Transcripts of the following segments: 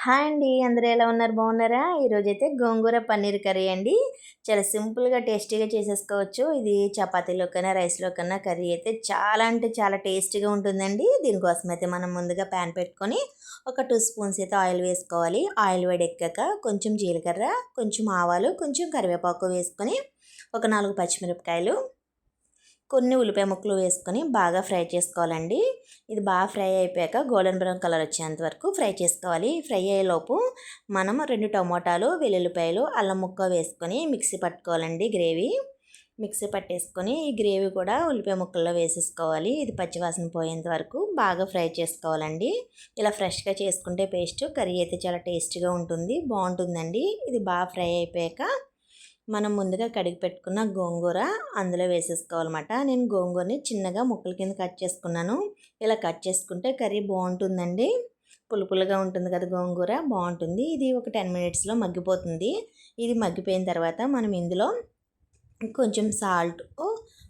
Hi అండి. అందరూ ఎలా ఉన్నారు? బాగున్నారా? ఈరోజైతే గోంగూర పన్నీర్ కర్రీ అండి. చాలా సింపుల్‌గా, టేస్టీగా చేసేసుకోవచ్చు. ఇది చపాతీలోకైనా, రైస్‌లోకైనా కర్రీ అయితే చాలా అంటే చాలా టేస్టీగా ఉంటుందండి. దీనికోసమైతే మనం ముందుగా ప్యాన్ పెట్టుకొని ఒక 2 స్పూన్స్ అయితే ఆయిల్ వేసుకోవాలి. ఆయిల్ వేడెక్కాక కొంచెం జీలకర్ర, కొంచెం ఆవాలు, కొంచెం కరివేపాకు వేసుకొని ఒక 4 పచ్చిమిరపకాయలు, కొన్ని ఉల్లిపాయ ముక్కలు వేసుకొని బాగా ఫ్రై చేసుకోవాలండి. ఇది బాగా ఫ్రై అయిపోయాక గోల్డెన్ బ్రౌన్ కలర్ వచ్చేంత వరకు ఫ్రై చేసుకోవాలి. ఫ్రై అయ్యేలోపు మనం 2 టమోటాలు, వెల్లుల్లిపాయలు, అల్లం ముక్క వేసుకొని మిక్సీ పట్టుకోవాలండి. మిక్సీ పట్టేసుకొని ఈ గ్రేవీ కూడా ఉల్లిపాయ ముక్కల్లో వేసేసుకోవాలి. ఇది పచ్చివాసన పోయేంత వరకు బాగా ఫ్రై చేసుకోవాలండి. ఇలా ఫ్రెష్గా చేసుకుంటే పేస్ట్ కర్రీ అయితే చాలా టేస్టీగా ఉంటుంది, బాగుంటుందండి. ఇది బాగా ఫ్రై అయిపోయాక మనం ముందుగా కడిగి పెట్టుకున్న గోంగూర అందులో వేసేసుకోవాలన్నమాట. నేను గోంగూరని చిన్నగా ముక్కల కింద కట్ చేసుకున్నాను. ఇలా కట్ చేసుకుంటే కర్రీ బాగుంటుందండి. పులుపులుగా ఉంటుంది కదా, గోంగూర బాగుంటుంది. ఇది ఒక 10 మినిట్స్లో మగ్గిపోతుంది. ఇది మగ్గిపోయిన తర్వాత మనం ఇందులో కొంచెం సాల్ట్,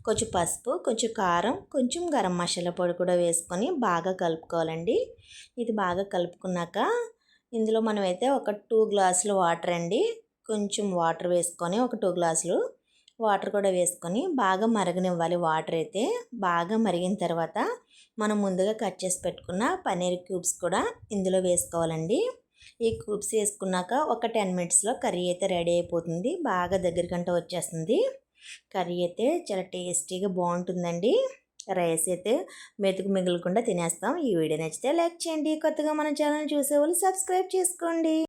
కొంచెం పసుపు, కొంచెం కారం, కొంచెం గరం మసాలా పొడి కూడా వేసుకొని బాగా కలుపుకోవాలండి. ఇది బాగా కలుపుకున్నాక ఇందులో మనమైతే ఒక 2 గ్లాసులు వాటర్ అండి, కొంచెం వాటర్ వేసుకొని ఒక 2 గ్లాసులు వాటర్ కూడా వేసుకొని బాగా మరగనివ్వాలి. వాటర్ అయితే బాగా మరిగిన తర్వాత మనం ముందుగా కట్ చేసి పెట్టుకున్న పన్నీర్ క్యూబ్స్ కూడా ఇందులో వేసుకోవాలండి. ఈ క్యూబ్స్ వేసుకున్నాక ఒక 10 మినిట్స్లో కర్రీ అయితే రెడీ అయిపోతుంది. బాగా దగ్గరికంట వచ్చేస్తుంది. కర్రీ అయితే చాలా టేస్టీగా బాగుంటుందండి. రైస్ అయితే మెతుకు మిగలకుండా తినేస్తాం. ఈ వీడియో నచ్చితే లైక్ చేయండి. కొత్తగా మన ఛానల్ చూసేవాళ్ళు సబ్స్క్రైబ్ చేసుకోండి.